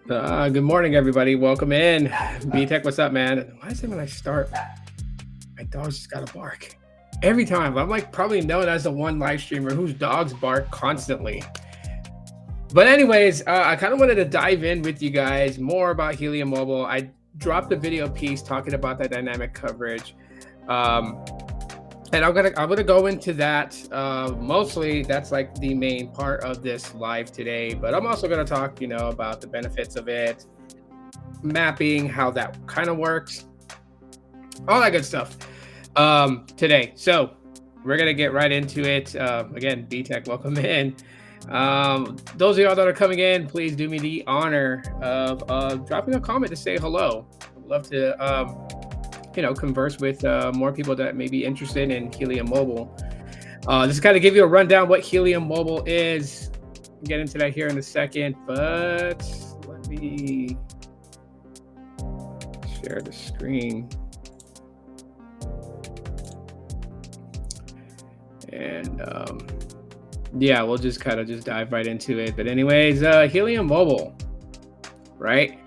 Good morning, everybody. Welcome in. B Tech, what's up, man? Why is it when I start, my dogs just gotta bark every time? I'm like probably known as the one live streamer whose dogs bark constantly. But anyways, I kind of wanted to dive in with you guys more about Helium Mobile. I dropped a video piece talking about that dynamic coverage. Um, and I'm gonna go into that. Mostly, that's like the main part of this live today. But I'm also gonna talk, about the benefits of it, mapping, how that kind of works, all that good stuff today. So we're gonna get right into it. Again, BTech, welcome in. Those of y'all that are coming in, please do me the honor of dropping a comment to say hello. I'd love to converse with more people that may be interested in Helium Mobile. Just kind of give you a rundown what Helium Mobile is. I'll get into that here in a second, but let me share the screen. And yeah, we'll just kind of just dive right into it. But anyways, Helium Mobile, right?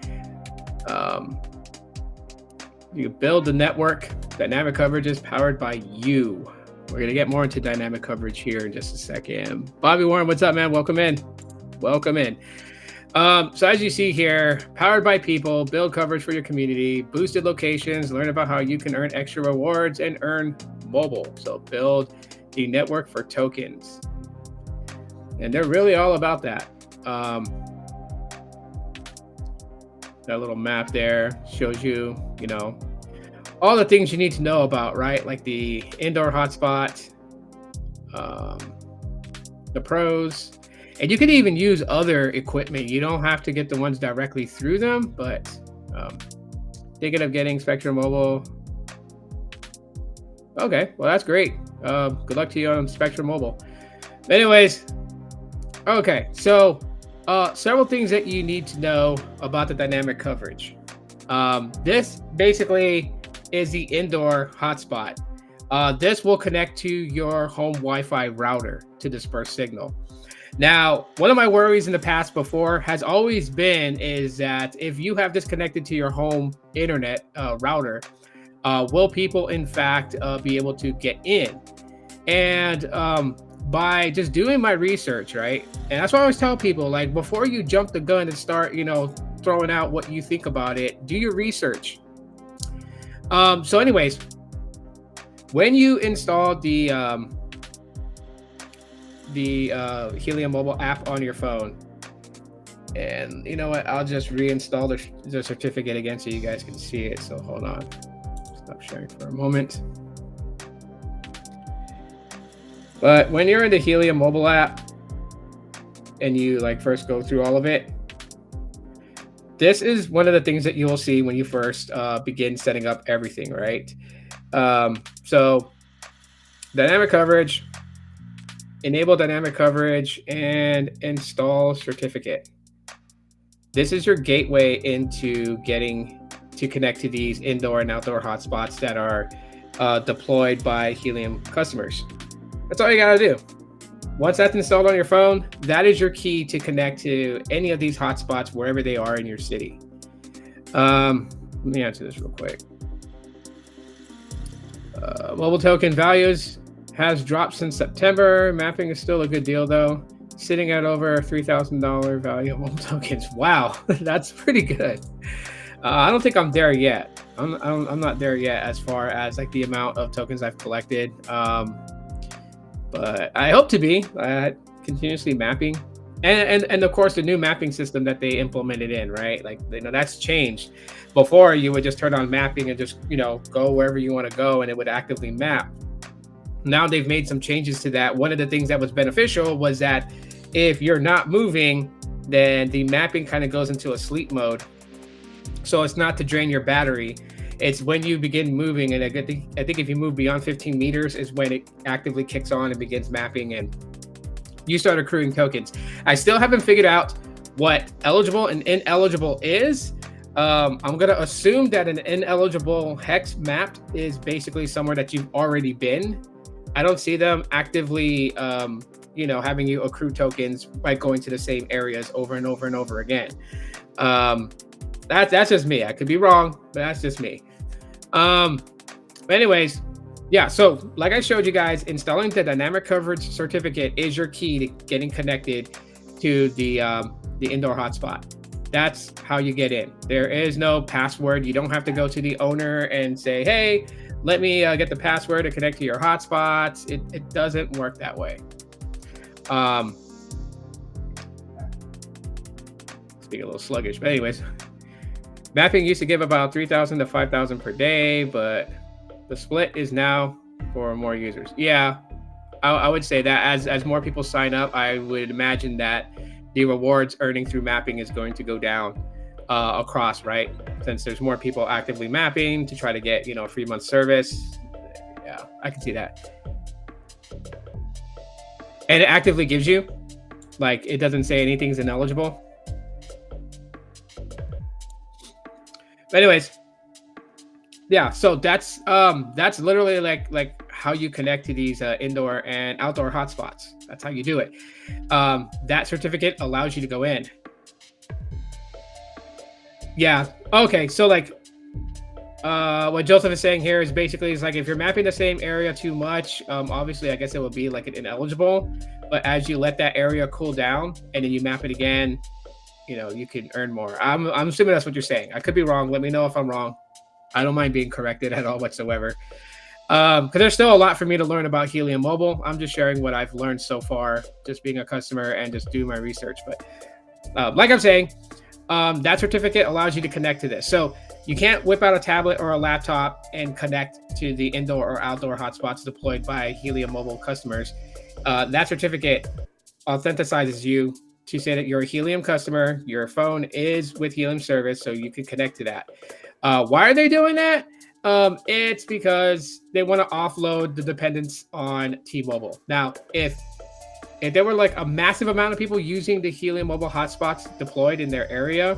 You build the network. Dynamic coverage is powered by you. We're gonna get more into dynamic coverage here in just a second. Bobby Warren, what's up, man? Welcome in. Welcome in. So as you see here, powered by people, build coverage for your community, boosted locations, learn about how you can earn extra rewards and earn mobile. So build the network for tokens. And they're really all about that. That little map there shows you, all the things you need to know about, right? Like the indoor hotspot, the pros, and you can even use other equipment. You don't have to get the ones directly through them, but thinking of getting Spectrum Mobile. Okay, well, that's great. Good luck to you on Spectrum Mobile. But anyways, okay, so several things that you need to know about the dynamic coverage. This basically is the indoor hotspot. This will connect to your home Wi-Fi router to disperse signal. Now, one of my worries in the past before has always been is that if you have this connected to your home internet router, will people in fact be able to get in? And by just doing my research, right? And that's why I always tell people, like, before you jump the gun and start, throwing out what you think about it, do your research. So anyways, when you install the Helium Mobile app on your phone, and you know what, I'll just reinstall the certificate again so you guys can see it. So hold on, stop sharing for a moment. But when you're in the Helium Mobile app and you first go through all of it, this is one of the things that you will see when you first begin setting up everything, right? So dynamic coverage, enable dynamic coverage, and install certificate. This is your gateway into getting to connect to these indoor and outdoor hotspots that are deployed by Helium customers. That's all you gotta do. Once that's installed on your phone, that is your key to connect to any of these hotspots wherever they are in your city. Let me answer this real quick. Mobile token values has dropped since September. Mapping is still a good deal though. Sitting at over $3,000 value of mobile tokens. Wow, that's pretty good. I don't think I'm there yet. I'm not there yet as far as the amount of tokens I've collected. But I hope to be continuously mapping, and of course the new mapping system that they implemented in, right? That's changed. Before you would just turn on mapping and just go wherever you want to go, and it would actively map. Now they've made some changes to that. One of the things that was beneficial was that if you're not moving, then the mapping kind of goes into a sleep mode. So it's not to drain your battery. It's when you begin moving, and I think if you move beyond 15 meters is when it actively kicks on and begins mapping, and you start accruing tokens. I still haven't figured out what eligible and ineligible is. I'm gonna assume that an ineligible hex mapped is basically somewhere that you've already been. I don't see them actively having you accrue tokens by going to the same areas over and over and over again. That's just me. I could be wrong, but that's just me. But anyways, yeah. So like I showed you guys, installing the dynamic coverage certificate is your key to getting connected to the indoor hotspot. That's how you get in. There is no password. You don't have to go to the owner and say, hey, let me get the password to connect to your hotspots. It doesn't work that way. Being a little sluggish, but anyways, mapping used to give about 3,000 to 5,000 per day, but the split is now for more users. Yeah, I would say that as more people sign up, I would imagine that the rewards earning through mapping is going to go down across, right? Since there's more people actively mapping to try to get, a free month service. Yeah, I can see that. And it actively gives you, like, it doesn't say anything's ineligible. But anyways, yeah, so that's literally like how you connect to these indoor and outdoor hotspots. That's how you do it. That certificate allows you to go in. Yeah. Okay. So like, what Joseph is saying here is basically like if you're mapping the same area too much, obviously I guess it would be like an ineligible. But as you let that area cool down and then you map it again, you can earn more. I'm assuming that's what you're saying. I could be wrong. Let me know if I'm wrong. I don't mind being corrected at all whatsoever. Because there's still a lot for me to learn about Helium Mobile. I'm just sharing what I've learned so far, just being a customer and just doing my research. But like I'm saying, that certificate allows you to connect to this. So you can't whip out a tablet or a laptop and connect to the indoor or outdoor hotspots deployed by Helium Mobile customers. That certificate authenticizes you to say that you're a Helium customer, your phone is with Helium service, so you can connect to that. Why are they doing that? It's because they want to offload the dependence on T-Mobile. Now, if there were like a massive amount of people using the Helium Mobile hotspots deployed in their area,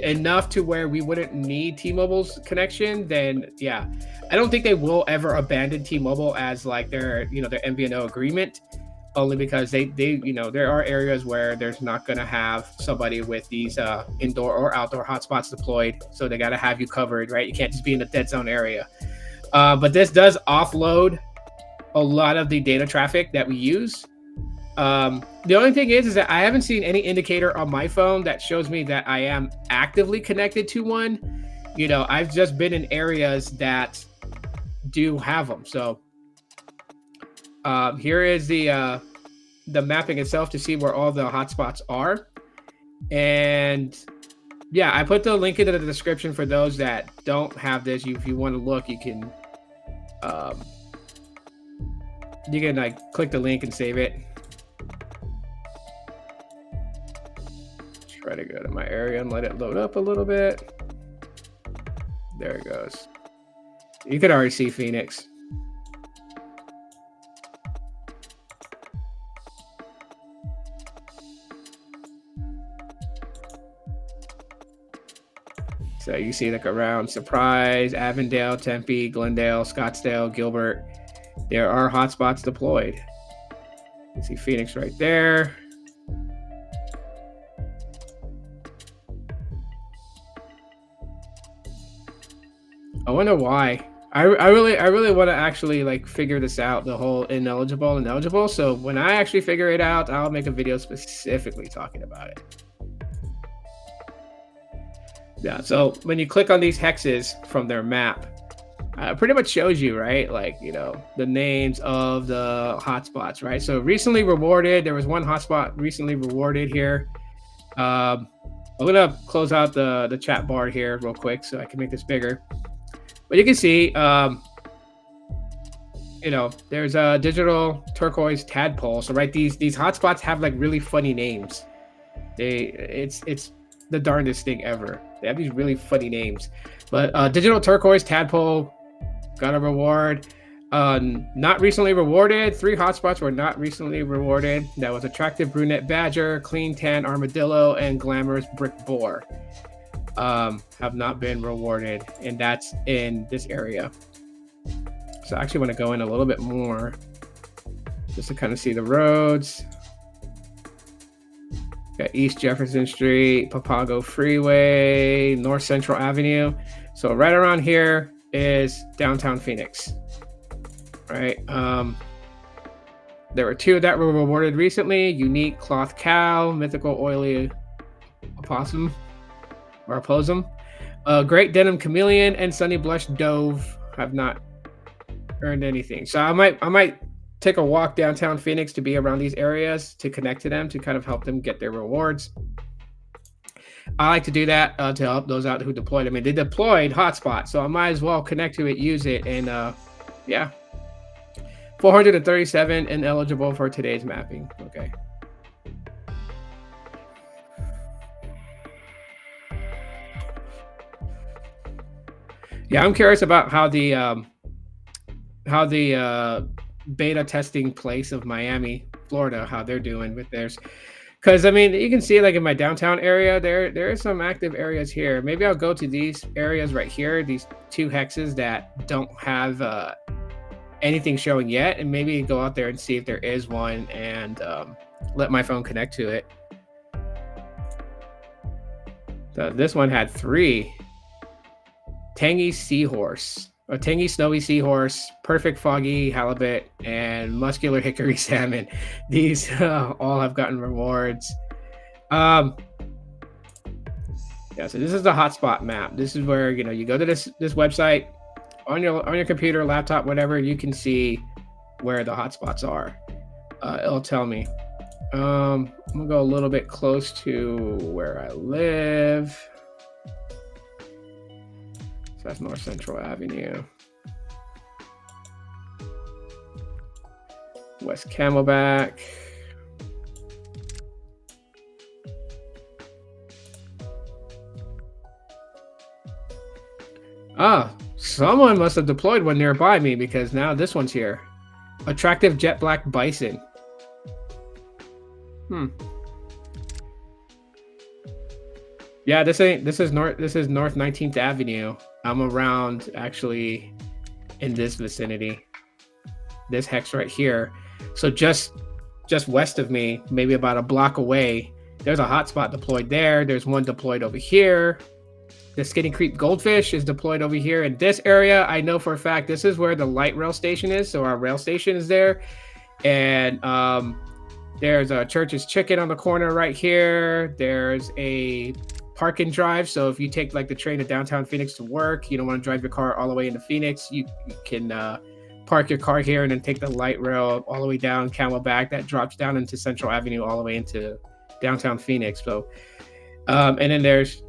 enough to where we wouldn't need T-Mobile's connection, then yeah, I don't think they will ever abandon T-Mobile as like their MVNO agreement. Only because they there are areas where there's not going to have somebody with these indoor or outdoor hotspots deployed, so they got to have you covered, right? You can't just be in a dead zone area. But this does offload a lot of the data traffic that we use. The only thing is that I haven't seen any indicator on my phone that shows me that I am actively connected to one. I've just been in areas that do have them. So here is the mapping itself to see where all the hotspots are. And yeah, I put the link into the description for those that don't have this. If you want to look, you can like click the link and save it. Try to go to my area and let it load up a little bit. There it goes. You can already see Phoenix. So you see like around Surprise, Avondale, Tempe, Glendale, Scottsdale, Gilbert, there are hotspots deployed. You see Phoenix right there. I wonder why. I really want to actually like figure this out, the whole ineligible and eligible. So when I actually figure it out, I'll make a video specifically talking about it. Yeah, so when you click on these hexes from their map, it pretty much shows you, right? Like, the names of the hotspots, right? So recently rewarded, there was one hotspot recently rewarded here. I'm gonna close out the chat bar here real quick so I can make this bigger. But you can see, there's a digital turquoise tadpole. So right, these hotspots have like really funny names. It's the darndest thing ever. They have these really funny names. But digital turquoise tadpole got a reward. Not recently rewarded. 3 hotspots were not recently rewarded. That was attractive brunette badger, clean tan armadillo, and glamorous brick boar. Have not been rewarded, and that's in this area. So I actually want to go in a little bit more. just to kind of see the roads. Got East Jefferson Street, Papago Freeway, North Central Avenue. So right around here is downtown Phoenix, right? There were 2 that were rewarded recently: Unique Cloth Cow, Mythical Oily Opossum, or Opossum, Great Denim Chameleon, and Sunny Blush Dove have not earned anything. So I might take a walk downtown Phoenix to be around these areas to connect to them, to kind of help them get their rewards. I like to do that to help those out who deployed. I mean, they deployed hotspot, so I might as well connect to it, use it, and yeah. 437 ineligible for today's mapping. Okay. Yeah, I'm curious about how the beta testing place of Miami, Florida, how they're doing with theirs. Because I mean, you can see like in my downtown area, there are some active areas here. Maybe I'll go to these areas right here, these 2 hexes that don't have anything showing yet, and maybe go out there and see if there is one, and let my phone connect to it. So this one had 3: Tangy Seahorse, a tangy snowy seahorse, perfect foggy halibut, and muscular hickory salmon. These all have gotten rewards. Yeah, so this is the hotspot map. This is where you go to this website on your computer, laptop, whatever. You can see where the hotspots are. It'll tell me. I'm gonna go a little bit close to where I live. That's North Central Avenue. West Camelback. Ah, someone must have deployed one nearby me, because now this one's here. Attractive jet black bison. Yeah, this is North 19th Avenue. I'm around actually in this vicinity. This hex right here. So just west of me, maybe about a block away, there's a hotspot deployed there. There's one deployed over here. The Skinny Creek Goldfish is deployed over here. In this area, I know for a fact this is where the light rail station is. So our rail station is there. And there's a Church's Chicken on the corner right here. There's a park and drive. So if you take like the train to downtown Phoenix to work, you don't want to drive your car all the way into Phoenix, you can park your car here and then take the light rail all the way down Camelback that drops down into Central Avenue all the way into downtown Phoenix. So and then there's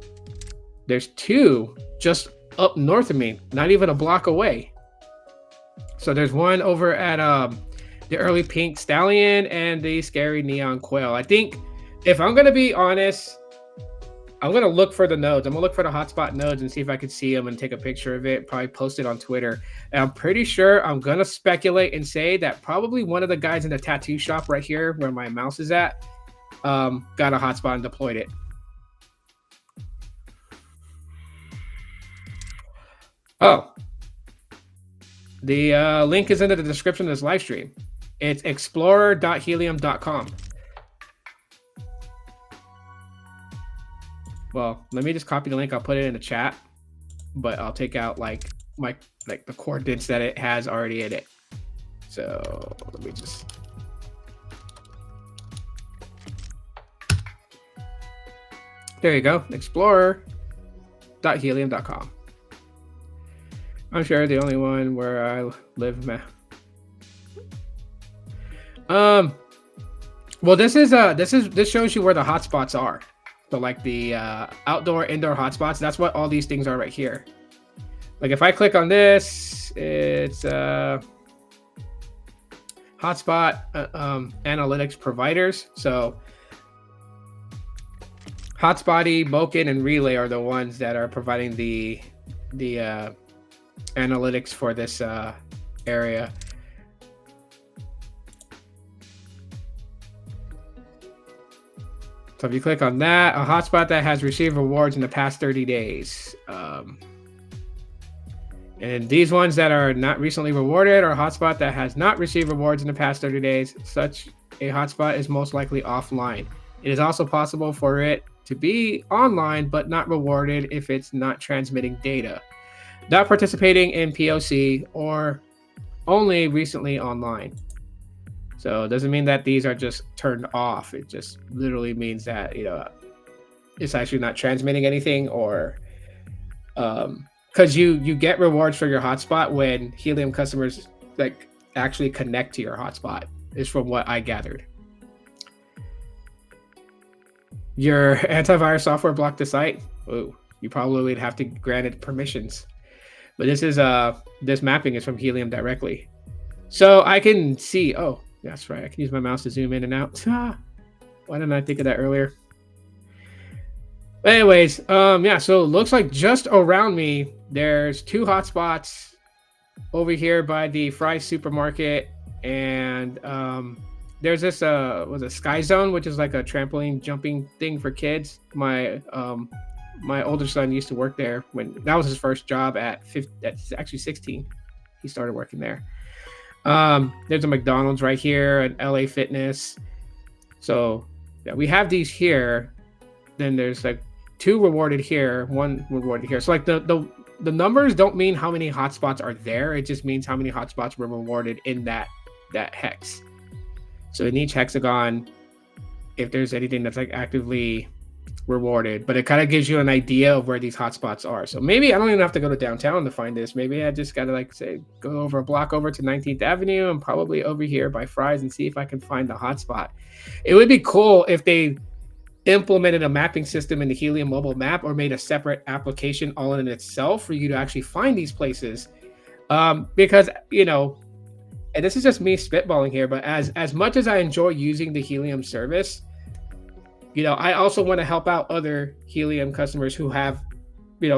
2 just up north of me, not even a block away. So there's one over at the Early Pink Stallion and the Scary Neon Quail. I think, if I'm gonna be honest, I'm gonna look for the nodes. I'm gonna look for the hotspot nodes and see if I could see them and take a picture of it, probably post it on Twitter. And I'm pretty sure, I'm gonna speculate and say that probably one of the guys in the tattoo shop right here where my mouse is at got a hotspot and deployed it. Oh, the link is in the description of this live stream. It's explorer.helium.com. Well, let me just copy the link. I'll put it in the chat, but I'll take out like the coordinates that it has already in it. So let me just. There you go. Explorer.helium.com. I'm sure the only one where I live. Well, this shows you where the hotspots are. So like the outdoor, indoor hotspots, that's what all these things are right here. Like if I click on this, it's hotspot analytics providers. So Hotspotty, Moken, and Relay are the ones that are providing the analytics for this area. So if you click on that, a hotspot that has received rewards in the past 30 days. And these ones that are not recently rewarded or a hotspot that has not received rewards in the past 30 days, such a hotspot is most likely offline. It is also possible for it to be online but not rewarded if it's not transmitting data, not participating in POC, or only recently online. So it doesn't mean that these are just turned off. It just literally means that, it's actually not transmitting anything, or because you get rewards for your hotspot when Helium customers like actually connect to your hotspot, is from what I gathered. Your antivirus software blocked the site. Oh, you probably would have to grant it permissions. But this mapping is from Helium directly. So I can see, oh, that's right. I can use my mouse to zoom in and out. Why didn't I think of that earlier? But anyways, yeah, so it looks like just around me, there's 2 hotspots over here by the Fry supermarket. And there's this was a Sky Zone, which is like a trampoline jumping thing for kids. My older son used to work there when that was his first job at actually 16. He started working there. There's a McDonald's right here, an LA Fitness. So yeah, we have these here. Then there's like 2 rewarded here, 1 rewarded here. So like the numbers don't mean how many hotspots are there. It just means how many hotspots were rewarded in that hex. So in each hexagon, if there's anything that's like actively rewarded, but it kind of gives you an idea of where these hotspots are. So maybe I don't even have to go to downtown to find this. Maybe I just gotta like say go over a block over to 19th Avenue and probably over here by Fry's and see if I can find the hotspot. It would be cool if they implemented a mapping system in the Helium mobile map, or made a separate application all in itself for you to actually find these places. Because and this is just me spitballing here, but as much as I enjoy using the Helium service, I also want to help out other Helium customers who have,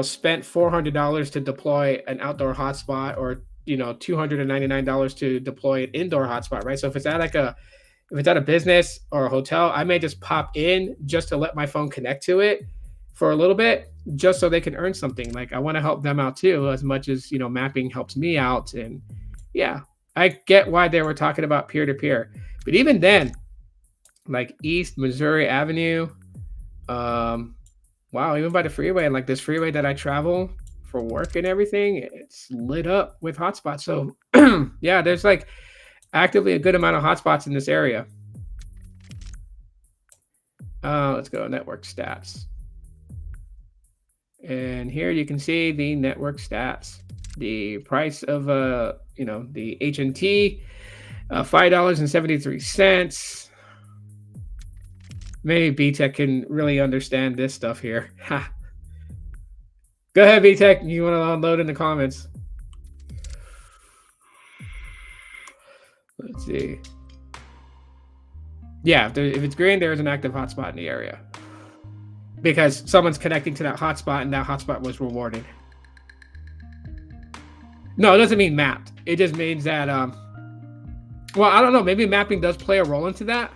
spent $400 to deploy an outdoor hotspot, or $299 to deploy an indoor hotspot, right? So if it's at a business or a hotel, I may just pop in just to let my phone connect to it for a little bit, just so they can earn something. Like I want to help them out too, as much as mapping helps me out. And yeah, I get why they were talking about peer to peer, but even then, like East Missouri Avenue, wow, even by the freeway, and like this freeway that I travel for work and everything, it's lit up with hotspots. So yeah, there's like actively a good amount of hotspots in this area. Let's go network stats. And here you can see the network stats. The price of the HNT, $5.73. Maybe BTech can really understand this stuff here. Ha. Go ahead, BTech. You want to unload in the comments? Let's see. Yeah, if it's green, there's an active hotspot in the area, because someone's connecting to that hotspot and that hotspot was rewarded. No, it doesn't mean mapped. It just means that, well, I don't know. Maybe mapping does play a role into that.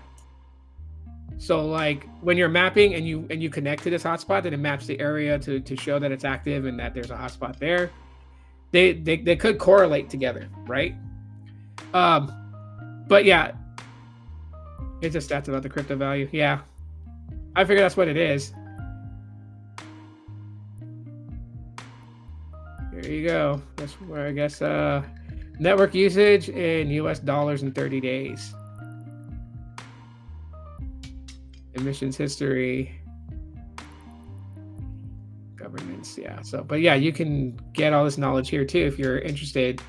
So like when you're mapping and you connect to this hotspot, then it maps the area to show that it's active and that there's a hotspot there. They could correlate together, right? But yeah, it's just stats about the crypto value. Yeah, I figure that's what it is. There you go. That's where I guess network usage in US dollars in 30 days. Emissions history. Governance, yeah. So, but yeah, you can get all this knowledge here too if you're interested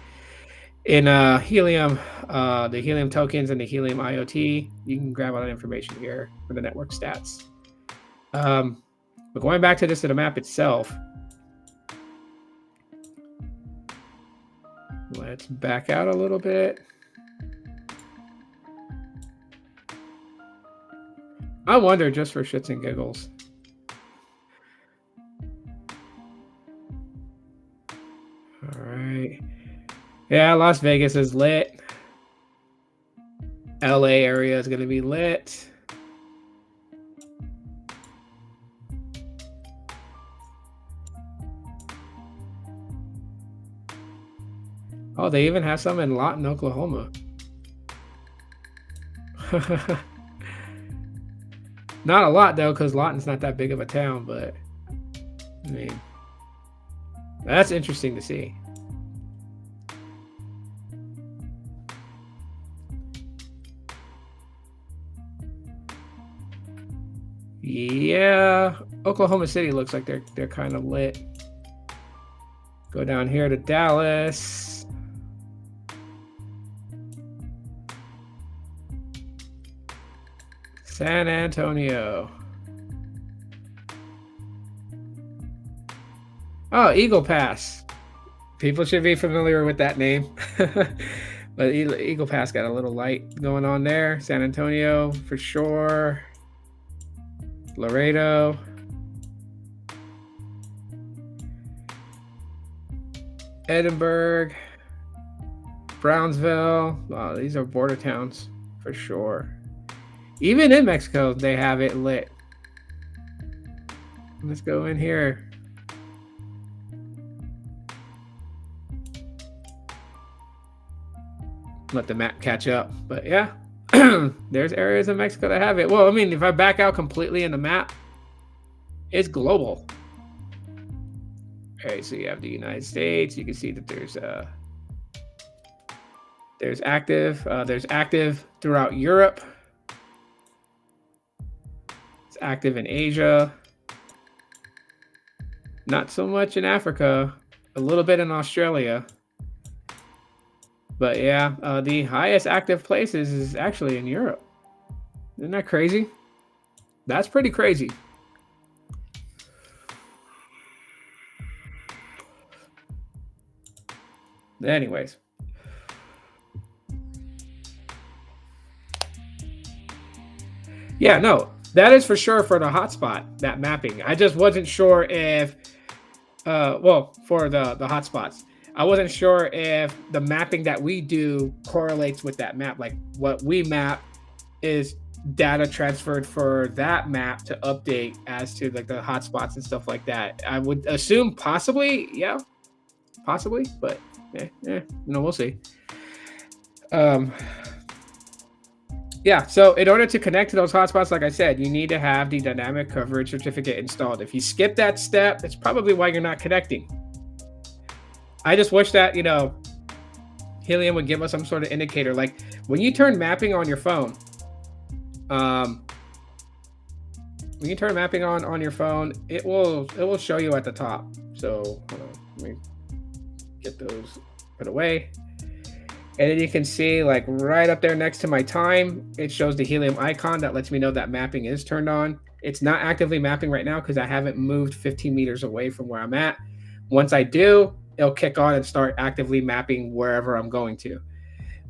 in Helium, the Helium tokens and the Helium IoT. You can grab all that information here for the network stats. But going back to the map itself, let's back out a little bit. I wonder, just for shits and giggles. All right. Yeah, Las Vegas is lit. LA area is going to be lit. Oh, they even have some in Lawton, Oklahoma. Not a lot though, because Lawton's not that big of a town, but I mean, that's interesting to see. Yeah, Oklahoma City looks like they're kind of lit. Go down here to Dallas. San Antonio. Oh, Eagle Pass. People should be familiar with that name. But Eagle Pass got a little light going on there. San Antonio for sure. Laredo. Edinburgh. Brownsville. Oh, these are border towns for sure. Even in Mexico, they have it lit. Let's go in here. Let the map catch up. But yeah, there's areas in Mexico that have it. Well, I mean, if I back out completely in the map, it's global. All right, so you have the United States. You can see that there's active throughout Europe. It's active in Asia. Not so much in Africa. A little bit in Australia. But yeah, the highest active places is actually in Europe. Isn't that crazy? That's pretty crazy. Anyways. Yeah, no, that is for sure for the hotspot, that mapping. I just wasn't sure if, well, for the hotspots. I wasn't sure if the mapping that we do correlates with that map. Like what we map is data transferred for that map to update as to like the hotspots and stuff like that. I would assume possibly, yeah, possibly, but we'll see. Yeah, so in order to connect to those hotspots, like I said, you need to have the dynamic coverage certificate installed. If you skip that step, that's probably why you're not connecting. I just wish that, Helium would give us some sort of indicator. Like when you turn mapping on your phone, when you turn mapping on your phone, it will show you at the top. So hold on, let me get those put away. And then you can see like right up there next to my time, it shows the Helium icon that lets me know that mapping is turned on. It's not actively mapping right now because I haven't moved 15 meters away from where I'm at. Once I do, it'll kick on and start actively mapping wherever I'm going to.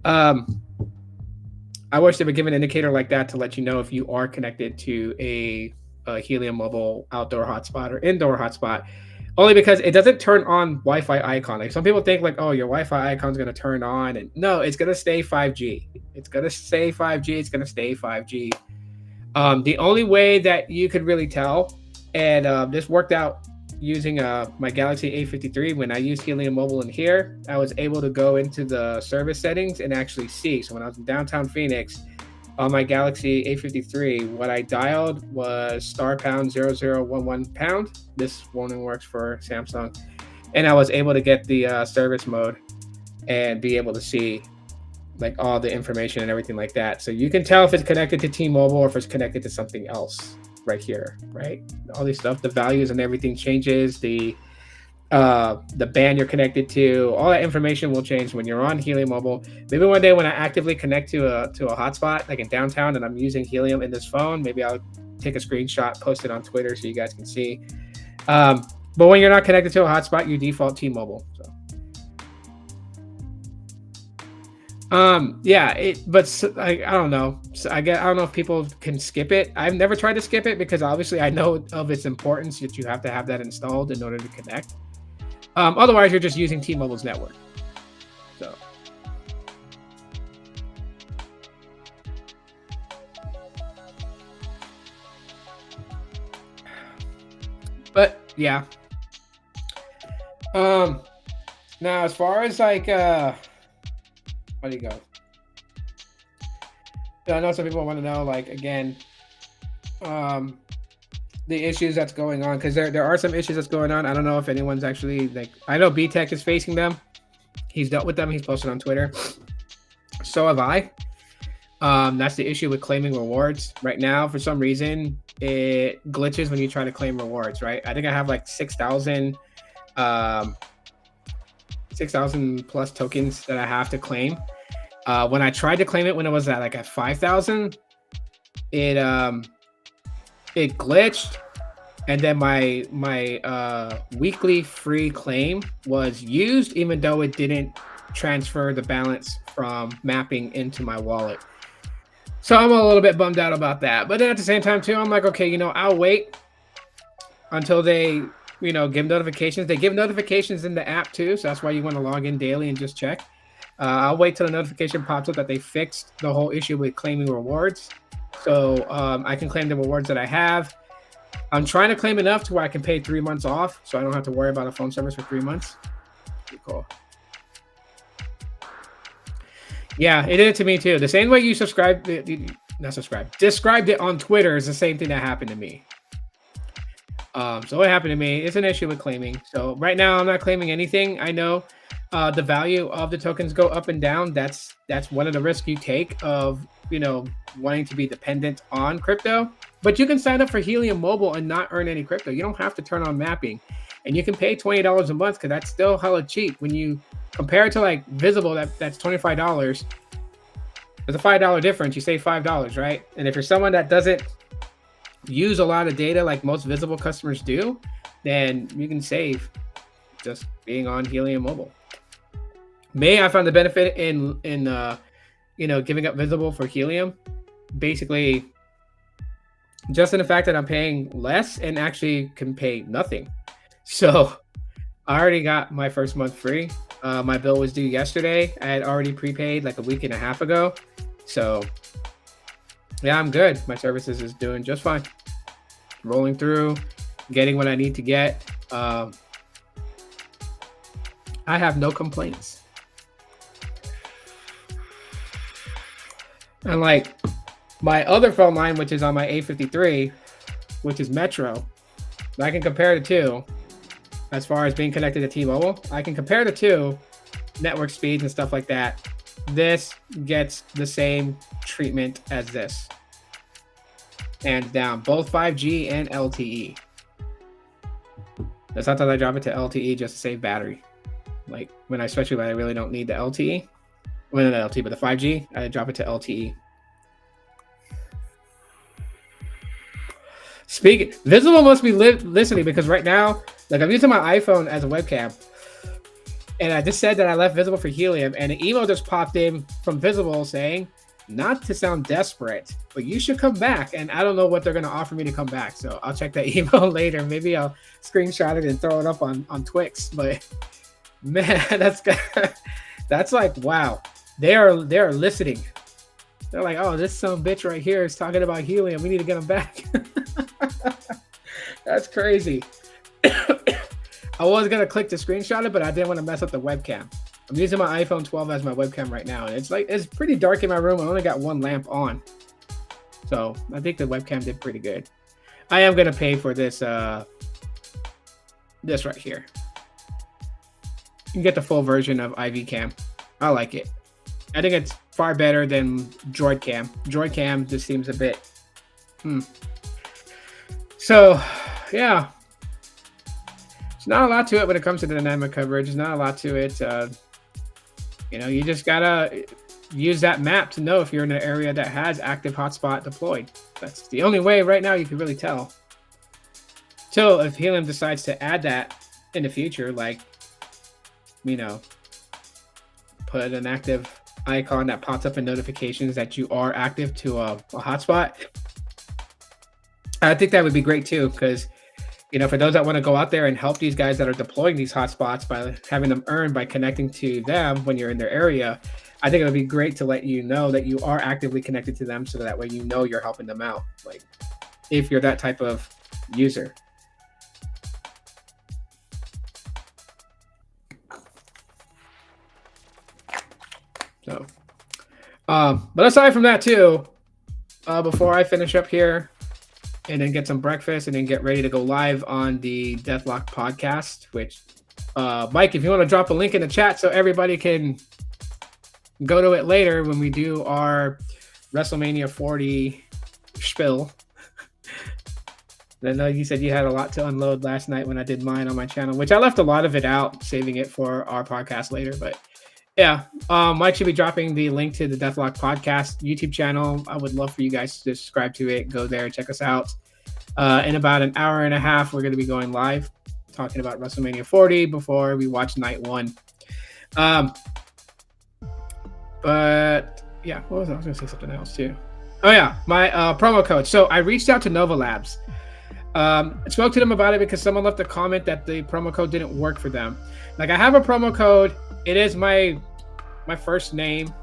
I wish they would give an indicator like that to let you know if you are connected to a Helium mobile outdoor hotspot or indoor hotspot. Only because it doesn't turn on Wi-Fi icon. Like some people think like, oh, your Wi-Fi icon is going to turn on. And no, it's going to stay 5G. It's going to stay 5G. It's going to stay 5G. The only way that you could really tell, and this worked out using my Galaxy A53. When I used Helium Mobile in here, I was able to go into the service settings and actually see. So when I was in downtown Phoenix, on my Galaxy A53, what I dialed was *0011#. This warning works for Samsung. And I was able to get the service mode and be able to see like all the information and everything like that. So you can tell if it's connected to T-Mobile or if it's connected to something else right here, right? All these stuff, the values and everything changes. The band you're connected to, all that information will change when you're on Helium Mobile. Maybe one day when I actively connect to a hotspot, like in downtown, and I'm using Helium in this phone, maybe I'll take a screenshot, post it on Twitter so you guys can see. But when you're not connected to a hotspot, you default T-Mobile. So, but I don't know. So I don't know if people can skip it. I've never tried to skip it because obviously I know of its importance that you have to have that installed in order to connect. Otherwise, you're just using T-Mobile's network. So, but yeah. Now, as far as like, how do you go? I know some people want to know, like, again, um, the issues that's going on, because there are some issues that's going on. I don't know if anyone's actually like. I know B Tech is facing them. He's dealt with them. He's posted on Twitter. So have I. That's the issue with claiming rewards right now. For some reason, it glitches when you try to claim rewards. Right? I think I have like 6,000, 6,000 plus tokens that I have to claim. When I tried to claim it, when it was at like at 5,000, it glitched, and then my weekly free claim was used, even though it didn't transfer the balance from mapping into my wallet. So I'm a little bit bummed out about that. But then at the same time too, I'm like, okay, I'll wait until they, give notifications. They give notifications in the app too, so that's why you want to log in daily and just check. I'll wait till the notification pops up that they fixed the whole issue with claiming rewards, so I can claim the rewards that I have. I'm trying to claim enough to where I can pay 3 months off, so I don't have to worry about a phone service for 3 months. Pretty cool. Yeah, it did it to me too. The same way you described it on Twitter is the same thing that happened to me. So what happened to me? It's an issue with claiming. So right now I'm not claiming anything. I know the value of the tokens go up and down. That's one of the risks you take of wanting to be dependent on crypto. But you can sign up for Helium Mobile and not earn any crypto. You don't have to turn on mapping, and you can pay $20 a month because that's still hella cheap when you compare it to like Visible. That's $25. There's a $5 difference. You save $5, right? And if you're someone that doesn't use a lot of data like most Visible customers do, then you can save just being on Helium Mobile. I found the benefit in giving up Visible for Helium, basically just in the fact that I'm paying less and actually can pay nothing. So I already got my first month free. My bill was due yesterday. I had already prepaid like a week and a half ago. So yeah, I'm good. My services is doing just fine. Rolling through, getting what I need to get. I have no complaints. And like my other phone line, which is on my A53, which is Metro, I can compare the two as far as being connected to T-Mobile. I can compare the two network speeds and stuff like that. This gets the same treatment as this. Hands down, both 5G and LTE. Sometimes I drop it to LTE just to save battery. Like especially when I really don't need the LTE. Well, not the LTE, but the 5G, I drop it to LTE. Visible must be listening, because right now, like, I'm using my iPhone as a webcam, and I just said that I left Visible for Helium, and an email just popped in from Visible saying, not to sound desperate, but you should come back. And I don't know what they're going to offer me to come back, so I'll check that email later. Maybe I'll screenshot it and throw it up on Twix. But man, that's like, wow, they are listening. They're like, oh, this some bitch right here is talking about Helium. We need to get him back. That's crazy. I was gonna click to screenshot it, but I didn't want to mess up the webcam. I'm using my iPhone 12 as my webcam right now, and it's pretty dark in my room. I only got one lamp on, so I think the webcam did pretty good. I am gonna pay for this this right here. You can get the full version of IV Cam. I like it. I think it's far better than Droid Cam. Droid Cam just seems a bit So yeah, there's not a lot to it when it comes to dynamic coverage. There's not a lot to it. You just gotta use that map to know if you're in an area that has active hotspot deployed. That's the only way right now you can really tell. So if Helium decides to add that in the future, like, put an active icon that pops up in notifications that you are active to a hotspot, I think that would be great too, because for those that want to go out there and help these guys that are deploying these hotspots by having them earn by connecting to them when you're in their area, I think it would be great to let you know that you are actively connected to them, so that way you're helping them out, like if you're that type of user. But aside from that too, before I finish up here and then get some breakfast and then get ready to go live on the Deathlock podcast, which Mike, if you want to drop a link in the chat so everybody can go to it later when we do our WrestleMania 40 spiel. I know you said you had a lot to unload last night when I did mine on my channel, which I left a lot of it out, saving it for our podcast later. But yeah, Mike should be dropping the link to the Deathlock podcast YouTube channel. I would love for you guys to subscribe to it. Go there, check us out. In about an hour and a half, we're going to be going live talking about WrestleMania 40 before we watch night one. But yeah, what was I was going to say something else too. Oh yeah, my promo code. So I reached out to Nova Labs. I spoke to them about it because someone left a comment that the promo code didn't work for them. Like, I have a promo code. It is my first name,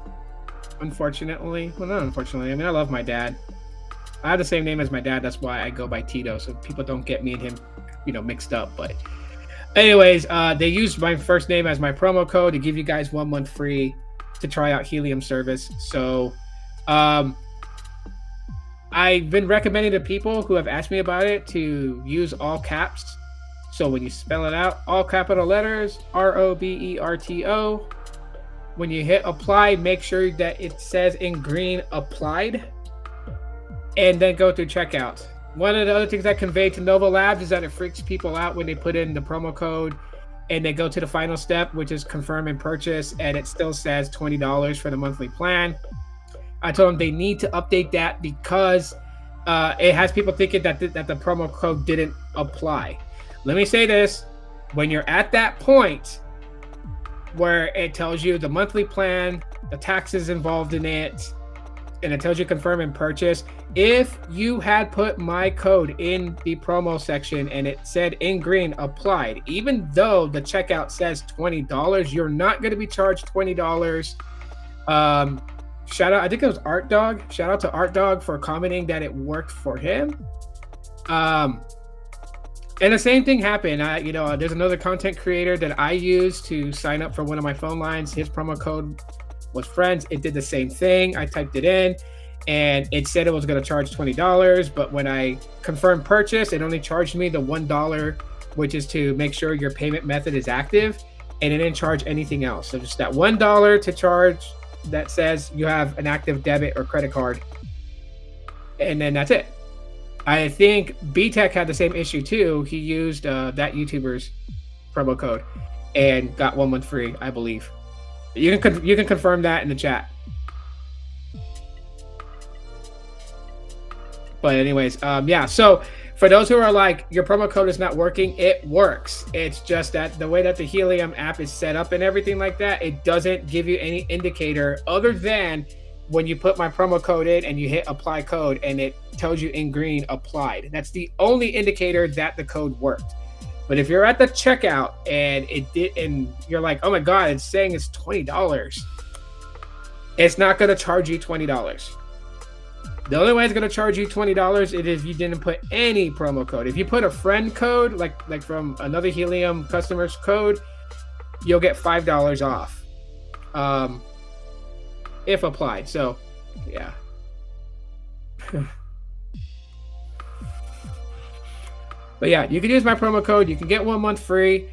unfortunately. Well, not unfortunately. I mean, I love my dad. I have the same name as my dad. That's why I go by Tito, so people don't get me and him, mixed up. But anyways, they used my first name as my promo code to give you guys 1 month free to try out Helium service. So I've been recommending to people who have asked me about it to use all caps. So when you spell it out, all capital letters, ROBERTO. When you hit apply, make sure that it says in green applied, and then go through checkout. One of the other things I conveyed to Nova Labs is that it freaks people out when they put in the promo code and they go to the final step, which is confirm and purchase, and it still says $20 for the monthly plan. I told them they need to update that because it has people thinking that the promo code didn't apply. Let me say this. When you're at that point where it tells you the monthly plan, the taxes involved in it, and it tells you confirm and purchase, if you had put my code in the promo section and it said in green applied, even though the checkout says $20, you're not going to be charged $20. Shout out, I think it was Art Dog. Shout out to Art Dog for commenting that it worked for him. And the same thing happened. There's another content creator that I used to sign up for one of my phone lines. His promo code was friends. It did the same thing. I typed it in and it said it was going to charge $20. But when I confirmed purchase, it only charged me the $1, which is to make sure your payment method is active. And it didn't charge anything else. So just that $1 to charge that says you have an active debit or credit card, and then that's it. I think B-Tech had the same issue too. He used that YouTuber's promo code and got 1 month free, I believe. You can confirm that in the chat. But anyways, yeah. So for those who are like, your promo code is not working, it works. It's just that the way that the Helium app is set up and everything like that, it doesn't give you any indicator other than when you put my promo code in and you hit apply code and it tells you in green applied. That's the only indicator that the code worked. But if you're at the checkout and it did, and you're like, oh my God, it's saying it's $20, it's not going to charge you $20. The only way it's going to charge you $20 is if you didn't put any promo code. If you put a friend code, like from another Helium customer's code, you'll get $5 off, if applied. So, yeah. But yeah, you can use my promo code. You can get 1 month free,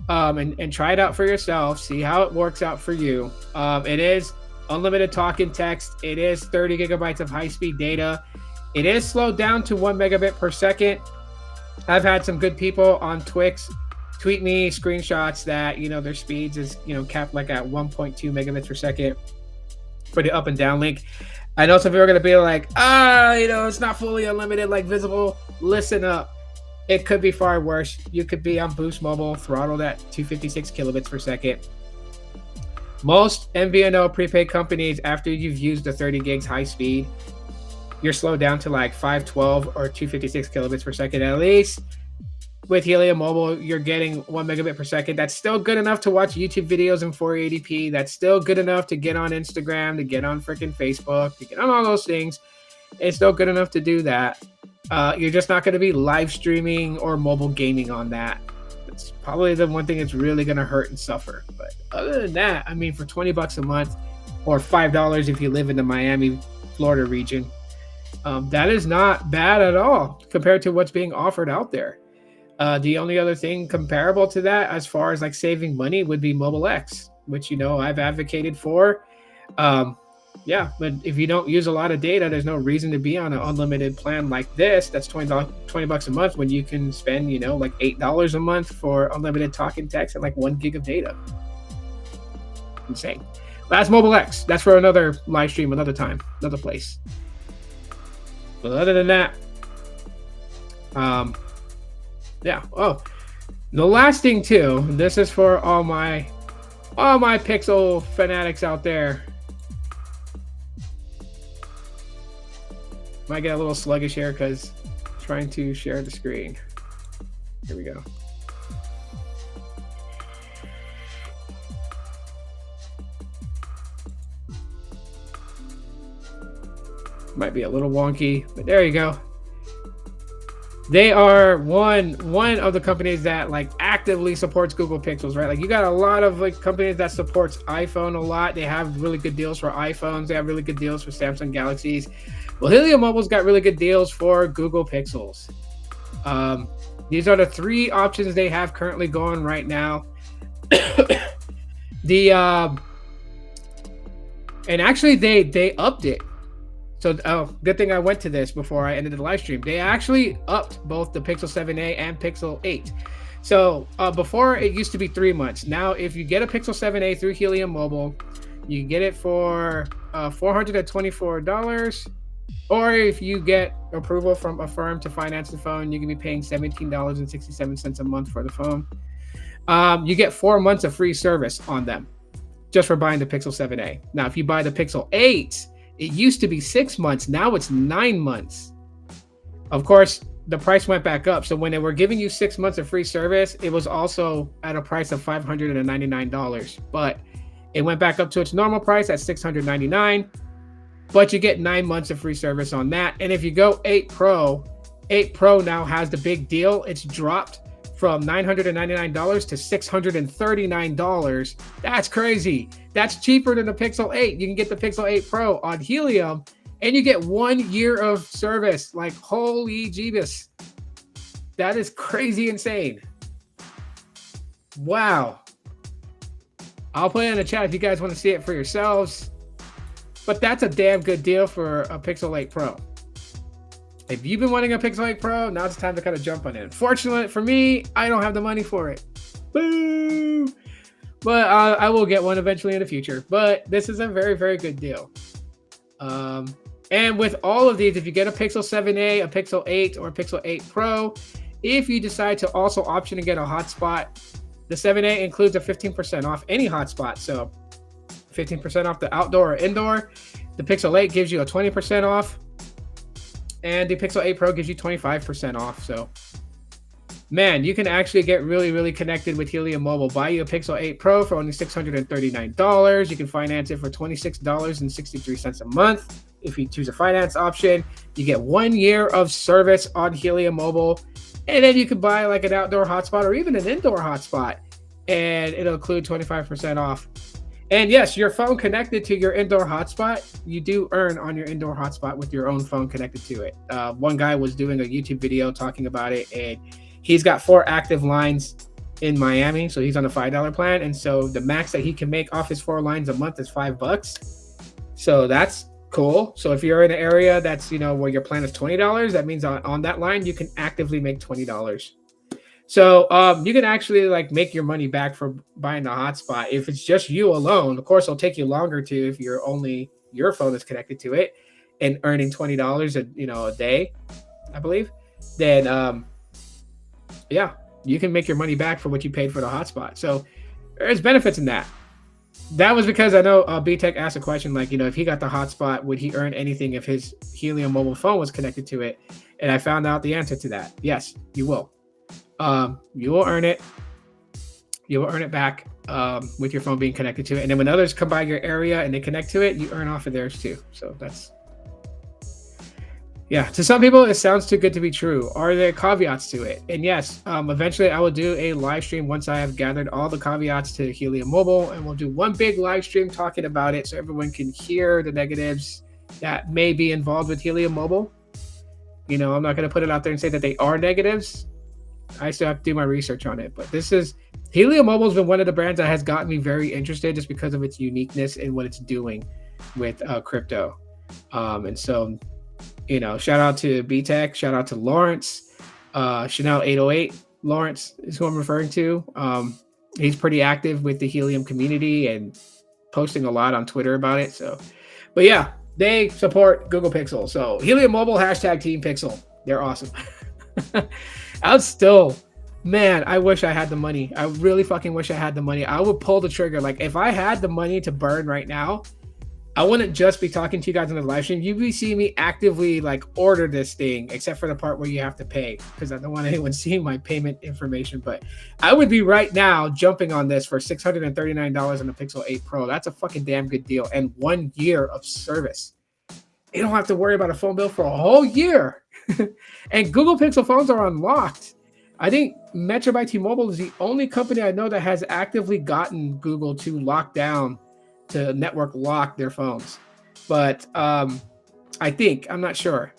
and try it out for yourself. See how it works out for you. It is unlimited talk and text. It is 30 gigabytes of high-speed data. It is slowed down to 1 megabit per second. I've had some good people on Twix tweet me screenshots that, their speeds is, capped like at 1.2 megabits per second for the up and down link. I know some people are going to be like, it's not fully unlimited like Visible. Listen up. It could be far worse. You could be on Boost Mobile, throttled at 256 kilobits per second. Most MVNO prepaid companies, after you've used the 30 gigs high speed, you're slowed down to like 512 or 256 kilobits per second. At least with Helium Mobile, you're getting 1 megabit per second. That's still good enough to watch YouTube videos in 480p. That's still good enough to get on Instagram, to get on freaking Facebook, to get on all those things. It's still good enough to do that. You're just not going to be live streaming or mobile gaming on that. It's probably the one thing that's really going to hurt and suffer. But other than that, I mean, for $20 a month, or $5 if you live in the Miami, Florida region. That is not bad at all compared to what's being offered out there. The only other thing comparable to that, as far as like saving money, would be Mobile X, which I've advocated for. Yeah, but if you don't use a lot of data, there's no reason to be on an unlimited plan like this. That's $20 a month when you can spend like $8 a month for unlimited talk and text and like 1 gig of data. Insane. That's Mobile X. That's for another live stream, another time, another place. But other than that, yeah. Oh, the last thing too. This is for all my Pixel fanatics out there. Might get a little sluggish here because I'm trying to share the screen. Here we go. Might be a little wonky, but there you go. They are one of the companies that like actively supports Google Pixels, right? Like you got a lot of like companies that supports iPhone a lot. They have really good deals for iPhones. They have really good deals for Samsung Galaxies. Well, Helium Mobile's got really good deals for Google Pixels. These are the 3 options they have currently going right now. And actually they upped it. So, good thing I went to this before I ended the live stream. They actually upped both the Pixel 7a and Pixel 8. So, before it used to be 3 months. Now, if you get a Pixel 7a through Helium Mobile, you get it for $424. Or if you get approval from a firm to finance the phone, you can be paying $17.67 a month for the phone. You get 4 months of free service on them just for buying the Pixel 7a. Now, if you buy the Pixel 8, it used to be 6 months. Now it's 9 months. Of course, the price went back up. So when they were giving you 6 months of free service, it was also at a price of $599. But it went back up to its normal price at $699. But you get 9 months of free service on that. And if you go 8 Pro now has the big deal. It's dropped from $999 to $639. That's crazy. That's cheaper than the Pixel 8. You can get the Pixel 8 Pro on Helium and you get 1 year of service. Like, holy Jeebus. That is crazy insane. Wow. I'll put it in the chat if you guys want to see it for yourselves. But that's a damn good deal for a Pixel 8 Pro. If you've been wanting a Pixel 8 Pro, now it's time to kind of jump on it. Unfortunately for me, I don't have the money for it. Boo! But I will get one eventually in the future. But this is a very, very good deal. And with all of these, if you get a Pixel 7a, a Pixel 8, or a Pixel 8 Pro, if you decide to also option to get a hotspot, the 7a includes a 15% off any hotspot. So 15% off the outdoor or indoor. The Pixel 8 gives you a 20% off. And the Pixel 8 Pro gives you 25% off. So, man, you can actually get really, really connected with Helium Mobile. Buy you a Pixel 8 Pro for only $639. You can finance it for $26.63 a month. If you choose a finance option, you get 1 year of service on Helium Mobile. And then you can buy like an outdoor hotspot or even an indoor hotspot. And it'll include 25% off. And yes, your phone connected to your indoor hotspot, you do earn on your indoor hotspot with your own phone connected to it. One guy was doing a YouTube video talking about it, and he's got 4 active lines in Miami. So he's on a $5 plan. And so the max that he can make off his 4 lines a month is $5. So that's cool. So if you're in an area that's, where your plan is $20, that means on that line, you can actively make $20. So you can actually like make your money back for buying the hotspot. If it's just you alone, of course, it'll take you longer to if you're only your phone is connected to it and earning $20 a day, I believe. Then yeah, you can make your money back for what you paid for the hotspot. So there's benefits in that. That was because I know B-Tech asked a question like, if he got the hotspot, would he earn anything if his Helium mobile phone was connected to it? And I found out the answer to that. Yes, you will. You will earn it. You will earn it back with your phone being connected to it. And then when others come by your area and they connect to it, you earn off of theirs too. So Yeah, to some people it sounds too good to be true. Are there caveats to it? And yes, eventually I will do a live stream once I have gathered all the caveats to Helium Mobile, and we'll do one big live stream talking about it so everyone can hear the negatives that may be involved with Helium Mobile. You know, I'm not going to put it out there and say that they are negatives. I still have to do my research on it, but this is Helium Mobile has been one of the brands that has gotten me very interested just because of its uniqueness and what it's doing with crypto. And so, you know, shout out to BTech, shout out to Lawrence, Chanel 808. Lawrence is who I'm referring to. He's pretty active with the Helium community and posting a lot on Twitter about it. So, but yeah, they support Google Pixel. So Helium Mobile hashtag Team Pixel. They're awesome. I'd still, man, I wish I had the money. I really fucking wish I had the money. I would pull the trigger. Like if I had the money to burn right now, I wouldn't just be talking to you guys on the live stream. You'd be seeing me actively like order this thing, except for the part where you have to pay, because I don't want anyone seeing my payment information. But I would be right now jumping on this for $639 on the Pixel 8 Pro. That's a fucking damn good deal. And 1 year of service. You don't have to worry about a phone bill for a whole year. And Google Pixel phones are unlocked. I think Metro by T-Mobile is the only company I know that has actively gotten Google to lock down, to network lock their phones. But I think, I'm not sure,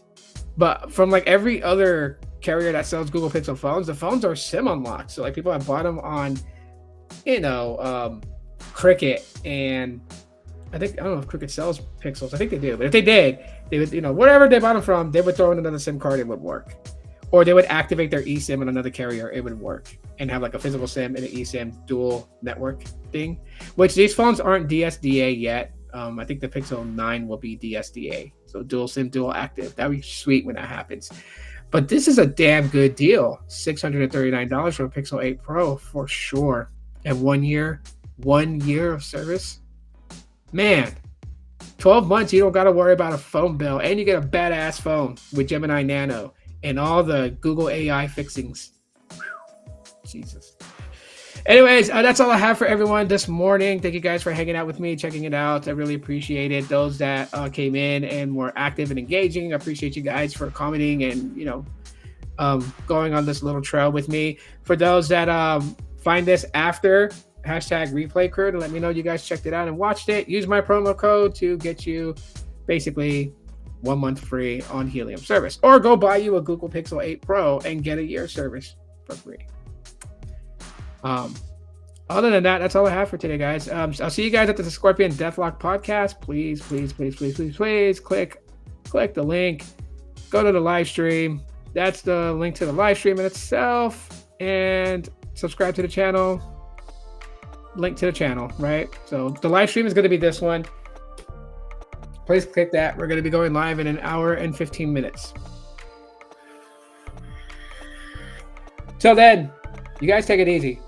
but from like every other carrier that sells Google Pixel phones, the phones are SIM unlocked. So like people have bought them on, you know, Cricket, and I don't know if Cricket sells Pixels. I think they do, but if they did, they would, you know, wherever they bought them from, they would throw in another SIM card, it would work. Or they would activate their eSIM on another carrier, it would work, and have like a physical SIM and an eSIM dual network thing, which these phones aren't DSDA yet. I think the Pixel 9 will be DSDA, so dual SIM, dual active. That'd be sweet when that happens. But this is a damn good deal. $639 for a Pixel 8 Pro for sure. And 1 year of service. Man, 12 months, you don't got to worry about a phone bill, and you get a badass phone with Gemini Nano and all the Google AI fixings. Whew. Jesus. Anyways, that's all I have for everyone this morning. Thank you guys for hanging out with me, checking it out. I really appreciate it. Those that came in and were active and engaging, I appreciate you guys for commenting and, you know, going on this little trail with me. For those that find this after, hashtag replay crew to let me know you guys checked it out and watched it. Use my promo code to get you basically 1 month free on Helium service, or go buy you a Google Pixel 8 Pro and get a year service for free. Other than that, that's all I have for today, guys. I'll see you guys at the Scorpion Deathlock podcast. Please click the link, go to the live stream. That's the link to the live stream in itself, and subscribe to the channel. Link to the channel, right? So the live stream is going to be this one. Please click that. We're going to be going live in 1 hour and 15 minutes. Till then, you guys take it easy.